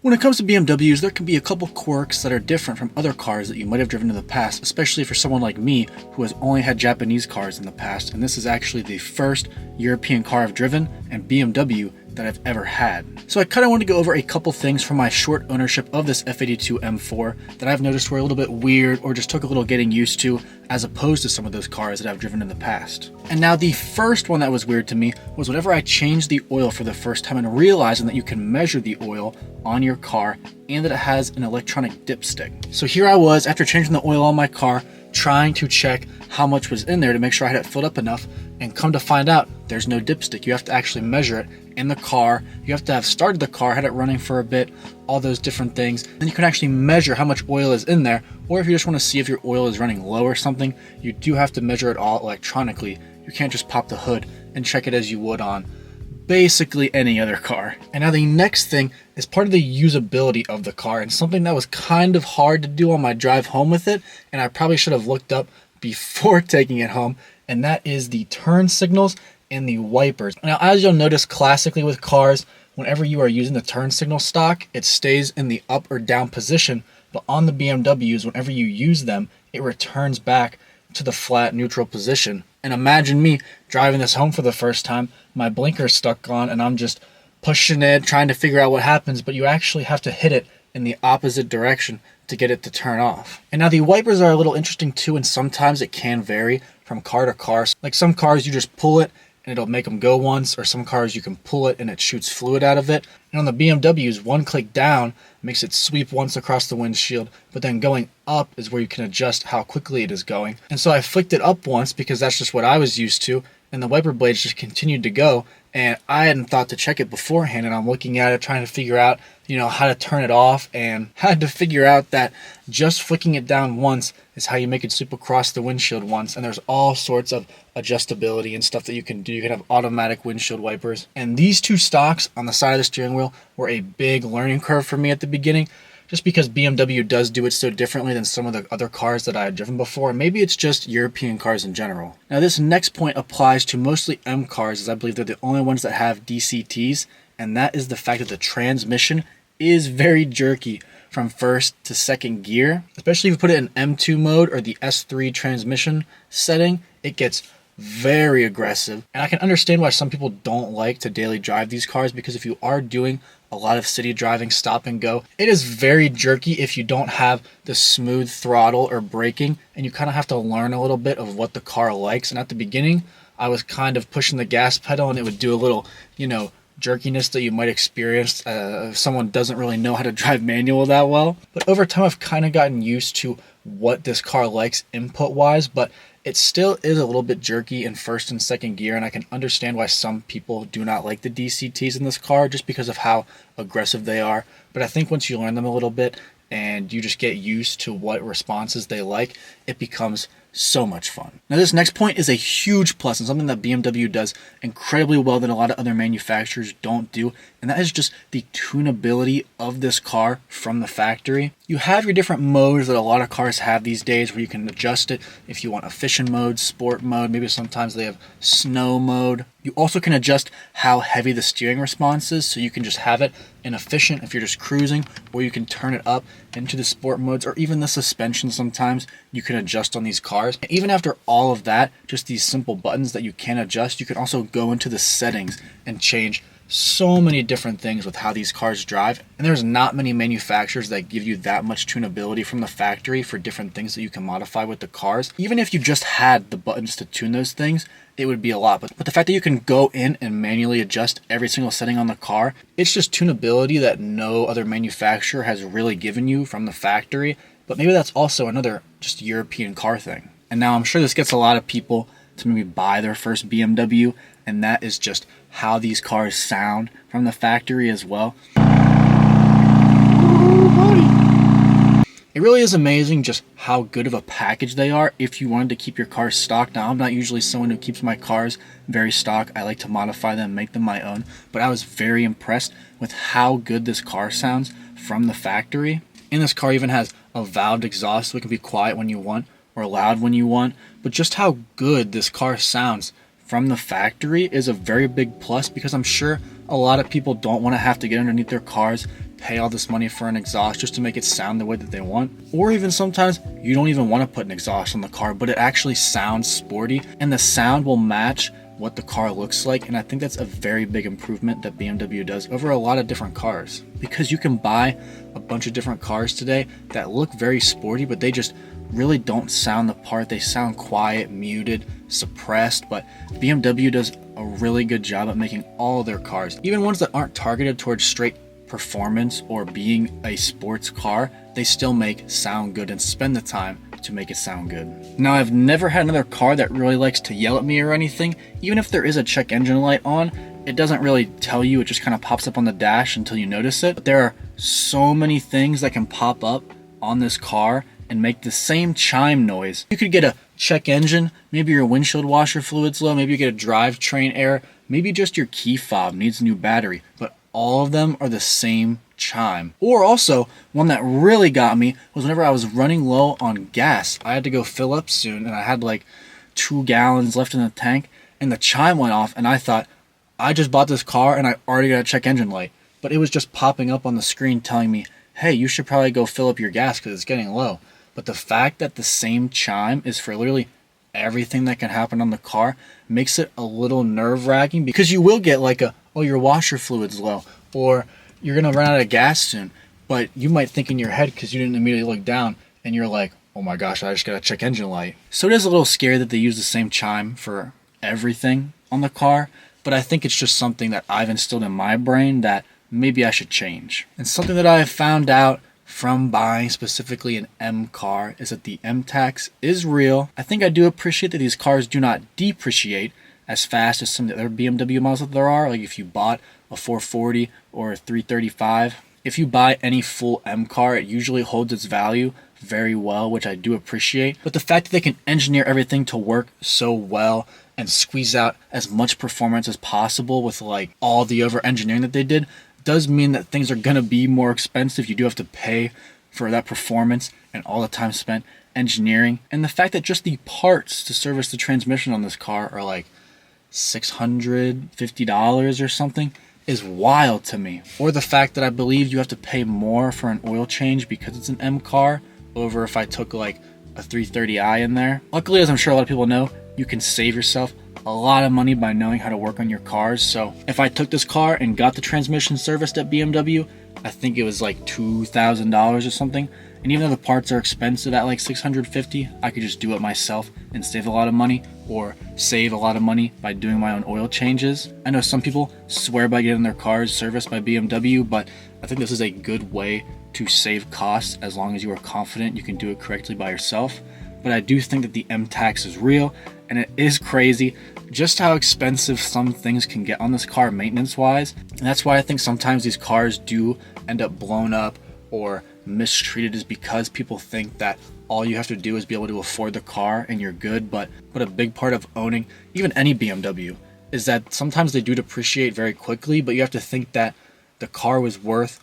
When it comes to BMWs, there can be a couple quirks that are different from other cars that you might have driven in the past, especially for someone like me who has only had Japanese cars in the past, and this is actually the first European car I've driven and BMW that I've ever had. So I kind of want to go over a couple things from my short ownership of this F82 M4 that I've noticed were a little bit weird or just took a little getting used to as opposed to some of those cars that I've driven in the past. And now the first one that was weird to me was whenever I changed the oil for the first time and realizing that you can measure the oil on your car and that it has an electronic dipstick. So here I was after changing the oil on my car trying to check how much was in there to make sure I had it filled up enough, and come to find out there's no dipstick. You have to actually measure it in the car. You have to have started the car, had it running for a bit, all those different things. Then you can actually measure how much oil is in there, or if you just want to see if your oil is running low or something, you do have to measure it all electronically. You can't just pop the hood and check it as you would on basically any other car. And now the next thing is part of the usability of the car, and something that was kind of hard to do on my drive home with it, and I probably should have looked up before taking it home, and that is the turn signals and the wipers. Now, as you'll notice classically with cars, whenever you are using the turn signal stock, it stays in the up or down position, but on the BMWs, whenever you use them, it returns back to the flat neutral position. And imagine me driving this home for the first time, my blinker's stuck on, and I'm just pushing it, trying to figure out what happens, but you actually have to hit it in the opposite direction to get it to turn off. And now the wipers are a little interesting too, and sometimes it can vary from car to car. Like some cars you just pull it and it'll make them go once, or some cars you can pull it and it shoots fluid out of it. And on the BMWs, one click down makes it sweep once across the windshield, but then going up is where you can adjust how quickly it is going. And so I flicked it up once because that's just what I was used to, and the wiper blades just continued to go, and I hadn't thought to check it beforehand, and I'm looking at it trying to figure out, how to turn it off, and had to figure out that just flicking it down once is how you make it sweep across the windshield once, and there's all sorts of adjustability and stuff that you can do. You can have automatic windshield wipers, and these two stocks on the side of the steering wheel were a big learning curve for me at the beginning, just because BMW does do it so differently than some of the other cars that I had driven before. Maybe it's just European cars in general. Now this next point applies to mostly M cars, as I believe they're the only ones that have DCTs, and that is the fact that the transmission is very jerky from first to second gear. Especially if you put it in M2 mode or the S3 transmission setting, it gets very aggressive. And I can understand why some people don't like to daily drive these cars, because if you are doing a lot of city driving, stop and go, it is very jerky if you don't have the smooth throttle or braking, and you kind of have to learn a little bit of what the car likes. And at the beginning, I was kind of pushing the gas pedal and it would do a little, jerkiness that you might experience if someone doesn't really know how to drive manual that well. But over time, I've kind of gotten used to what this car likes input-wise, but it still is a little bit jerky in first and second gear, and I can understand why some people do not like the DCTs in this car just because of how aggressive they are. But I think once you learn them a little bit and you just get used to what responses they like, it becomes so much fun. Now this next point is a huge plus and something that BMW does incredibly well that a lot of other manufacturers don't do, and that is just the tunability of this car from the factory. You have your different modes that a lot of cars have these days where you can adjust it if you want efficient mode, sport mode, maybe sometimes they have snow mode. You also can adjust how heavy the steering response is, so you can just have it in efficient if you're just cruising, or you can turn it up into the sport modes, or even the suspension sometimes you can adjust on these cars. And even after all of that, just these simple buttons that you can adjust, you can also go into the settings and change so many different things with how these cars drive, and there's not many manufacturers that give you that much tunability from the factory for different things that you can modify with the cars. Even if you just had the buttons to tune those things, it would be a lot, but the fact that you can go in and manually adjust every single setting on the car, it's just tunability that no other manufacturer has really given you from the factory. But maybe that's also another just European car thing. And now I'm sure this gets a lot of people to maybe buy their first BMW, and that is just how these cars sound from the factory as well. It really is amazing just how good of a package they are if you wanted to keep your cars stock. Now, I'm not usually someone who keeps my cars very stock. I like to modify them, make them my own, but I was very impressed with how good this car sounds from the factory. And this car even has a valved exhaust, so it can be quiet when you want or loud when you want, but just how good this car sounds from the factory is a very big plus, because I'm sure a lot of people don't want to have to get underneath their cars pay all this money for an exhaust just to make it sound the way that they want. Or even sometimes you don't even want to put an exhaust on the car, but it actually sounds sporty and the sound will match what the car looks like. And I think that's a very big improvement that BMW does over a lot of different cars, because you can buy a bunch of different cars today that look very sporty, but they just really don't sound the part. They sound quiet, muted, suppressed. But BMW does a really good job at making all their cars, even ones that aren't targeted towards straight performance or being a sports car, they still make sound good and spend the time to make it sound good. Now, I've never had another car that really likes to yell at me or anything. Even if there is a check engine light on, it doesn't really tell you, it just kind of pops up on the dash until you notice it. But there are so many things that can pop up on this car and make the same chime noise. You could get a check engine, maybe your windshield washer fluid's low, maybe you get a drivetrain error, maybe just your key fob needs a new battery, but all of them are the same chime. Or also, one that really got me was whenever I was running low on gas. I had to go fill up soon and I had like 2 gallons left in the tank and the chime went off and I thought, I just bought this car and I already got a check engine light. But it was just popping up on the screen telling me, hey, you should probably go fill up your gas because it's getting low. But the fact that the same chime is for literally everything that can happen on the car makes it a little nerve-wracking, because you will get like a, oh, your washer fluid's low, or you're gonna run out of gas soon. But you might think in your head, because you didn't immediately look down, and you're like, oh my gosh, I just got a check engine light. So it is a little scary that they use the same chime for everything on the car, but I think it's just something that I've instilled in my brain that maybe I should change. And something that I have found out from buying specifically an M car is that the M tax is real. I think I do appreciate that these cars do not depreciate as fast as some of the other BMW models that there are. Like if you bought a 440 or a 335, if you buy any full M car, it usually holds its value very well, which I do appreciate. But the fact that they can engineer everything to work so well and squeeze out as much performance as possible with like all the over engineering that they did does mean that things are going to be more expensive. You do have to pay for that performance and all the time spent engineering. And the fact that just the parts to service the transmission on this car are like $650 or something is wild to me. Or the fact that I believe you have to pay more for an oil change because it's an M car over if I took like a 330i in there. Luckily, as I'm sure a lot of people know, you can save yourself a lot of money by knowing how to work on your cars. So if I took this car and got the transmission serviced at BMW, I think it was like $2,000 or something. And even though the parts are expensive at like $650, I could just do it myself and save a lot of money, or save a lot of money by doing my own oil changes. I know some people swear by getting their cars serviced by BMW, but I think this is a good way to save costs as long as you are confident you can do it correctly by yourself. But I do think that the M tax is real, and it is crazy just how expensive some things can get on this car maintenance wise. And that's why I think sometimes these cars do end up blown up or mistreated, is because people think that all you have to do is be able to afford the car and you're good. But a big part of owning even any BMW is that sometimes they do depreciate very quickly, but you have to think that the car was worth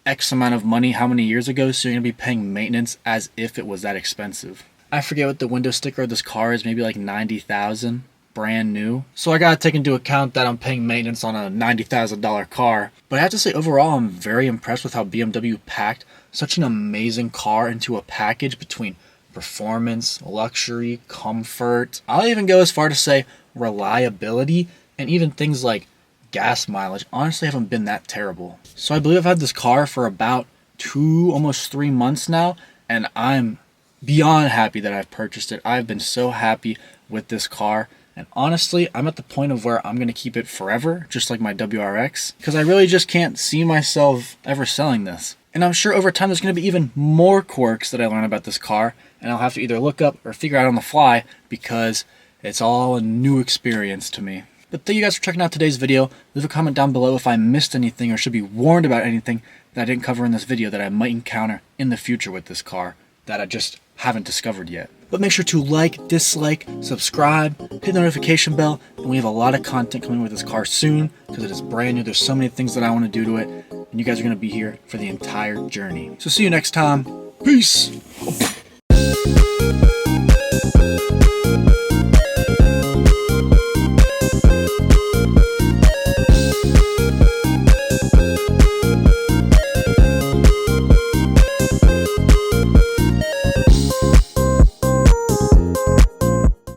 X amount of money how many years ago, so you're gonna be paying maintenance as if it was that expensive. I forget what the window sticker of this car is, maybe like 90,000, brand new. So I gotta take into account that I'm paying maintenance on a $90,000 car. But I have to say, overall, I'm very impressed with how BMW packed such an amazing car into a package between performance, luxury, comfort. I'll even go as far to say reliability, and even things like gas mileage honestly haven't been that terrible. So I believe I've had this car for about 2, almost 3 months now, and I'm beyond happy that I've purchased it. I've been so happy with this car, and honestly, I'm at the point of where I'm going to keep it forever, just like my WRX, because I really just can't see myself ever selling this. And I'm sure over time there's going to be even more quirks that I learn about this car, and I'll have to either look up or figure out on the fly, because it's all a new experience to me. But thank you guys for checking out today's video. Leave a comment down below if I missed anything or should be warned about anything that I didn't cover in this video that I might encounter in the future with this car that I just haven't discovered yet. But make sure to like, dislike, subscribe, hit the notification bell, and we have a lot of content coming with this car soon because it is brand new. There's so many things that I want to do to it, and you guys are going to be here for the entire journey. So see you next time. Peace!